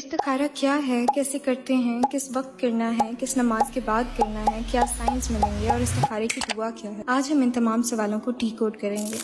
استخارہ کیا ہے، کیسے کرتے ہیں، کس وقت کرنا ہے، کس نماز کے بعد کرنا ہے، کیا سائنس ملیں گے اور استخارے کی دعا کیا ہے؟ آج ہم ان تمام سوالوں کو ڈی کوڈ کریں گے۔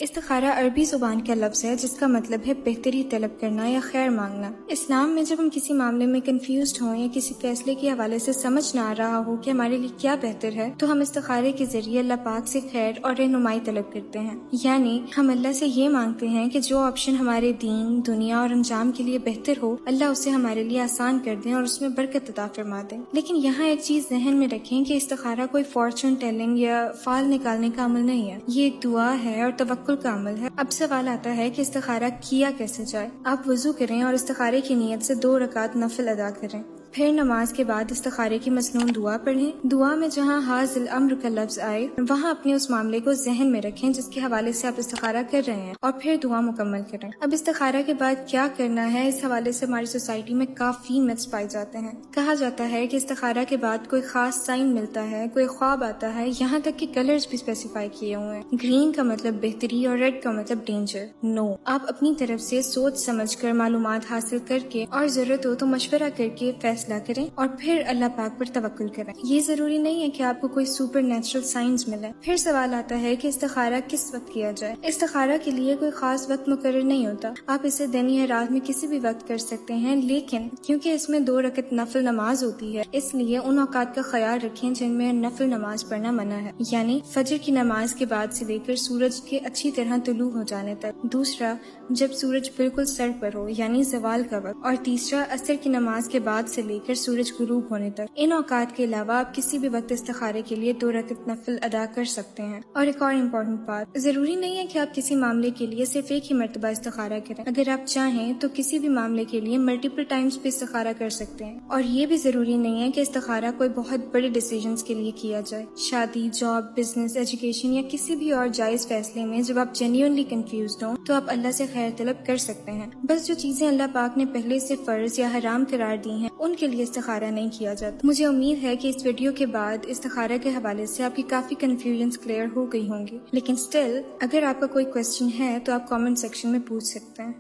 استخارہ عربی زبان کا لفظ ہے جس کا مطلب ہے بہتری طلب کرنا یا خیر مانگنا۔ اسلام میں جب ہم کسی معاملے میں کنفیوزڈ ہوں یا کسی فیصلے کے حوالے سے سمجھ نہ آ رہا ہو کہ ہمارے لیے کیا بہتر ہے تو ہم استخارے کے ذریعے اللہ پاک سے خیر اور رہنمائی طلب کرتے ہیں، یعنی ہم اللہ سے یہ مانگتے ہیں کہ جو آپشن ہمارے دین، دنیا اور انجام کے لیے بہتر ہو اللہ اسے ہمارے لیے آسان کر دیں اور اس میں برکت عطا فرما دیں۔ لیکن یہاں ایک چیز ذہن میں رکھیں کہ استخارہ کوئی فارچون ٹیلنگ یا فال نکالنے کا عمل نہیں ہے، یہ ایک دعا ہے اور توکل کا عمل ہے۔ اب سوال آتا ہے کہ استخارہ کیا کیسے جائے؟ آپ وضو کریں اور استخارے کی نیت سے 2 رکعت نفل ادا کریں، پھر نماز کے بعد استخارے کی مسنون دعا پڑھیں۔ دعا میں جہاں حاضل امر کا لفظ آئے وہاں اپنے اس معاملے کو ذہن میں رکھیں جس کے حوالے سے آپ استخارہ کر رہے ہیں اور پھر دعا مکمل کریں۔ اب استخارہ کے بعد کیا کرنا ہے، اس حوالے سے ہماری سوسائٹی میں کافی متس پائے جاتے ہیں۔ کہا جاتا ہے کہ استخارہ کے بعد کوئی خاص سائن ملتا ہے، کوئی خواب آتا ہے، یہاں تک کہ کلرز بھی اسپیسیفائی کیے ہوئے ہیں۔ گرین کا مطلب بہتری اور ریڈ کا مطلب ڈینجر۔ نو، آپ اپنی طرف سے سوچ سمجھ کر معلومات حاصل کر کے اور ضرورت ہو تو مشورہ کر کے فیصلہ کریں اور پھر اللہ پاک پر توکل کریں۔ یہ ضروری نہیں ہے کہ آپ کو کوئی سپر نیچرل سائنس ملے۔ پھر سوال آتا ہے کہ استخارہ کس وقت کیا جائے؟ استخارہ کے لیے کوئی خاص وقت مقرر نہیں ہوتا، آپ اسے دن یا رات میں کسی بھی وقت کر سکتے ہیں، لیکن کیونکہ اس میں 2 رکعت نفل نماز ہوتی ہے اس لیے ان اوقات کا خیال رکھیں جن میں نفل نماز پڑھنا منع ہے، یعنی فجر کی نماز کے بعد سے لے کر سورج کے اچھی طرح طلوع ہو جانے تک، دوسرا جب سورج بالکل سر پر ہو یعنی زوال کا وقت، اور تیسرا عصر کی نماز کے بعد سے لے کر سورج غروب ہونے تک۔ ان اوقات کے علاوہ آپ کسی بھی وقت استخارے کے لیے 2 رکعت نفل ادا کر سکتے ہیں۔ اور ایک اور امپورٹنٹ بات، ضروری نہیں ہے کہ آپ کسی معاملے کے لیے صرف ایک ہی مرتبہ استخارہ کریں، اگر آپ چاہیں تو کسی بھی معاملے کے لیے ملٹیپل ٹائمز بھی استخارہ کر سکتے ہیں۔ اور یہ بھی ضروری نہیں ہے کہ استخارہ کوئی بہت بڑے ڈیسیژنز کے لیے کیا جائے، شادی، جاب، بزنس، ایجوکیشن یا کسی بھی اور جائز فیصلے میں جب آپ جینیونلی کنفیوزڈ ہوں تو آپ اللہ سے خیر طلب کر سکتے ہیں۔ بس جو چیزیں اللہ پاک نے پہلے سے فرض یا حرام قرار دی ہیں ان کے لیے استخارہ نہیں کیا جاتا۔ مجھے امید ہے کہ اس ویڈیو کے بعد استخارہ کے حوالے سے آپ کی کافی کنفیوژنز کلیئر ہو گئی ہوں گی، لیکن سٹل اگر آپ کا کوئی کوسچن ہے تو آپ کامنٹ سیکشن میں پوچھ سکتے ہیں۔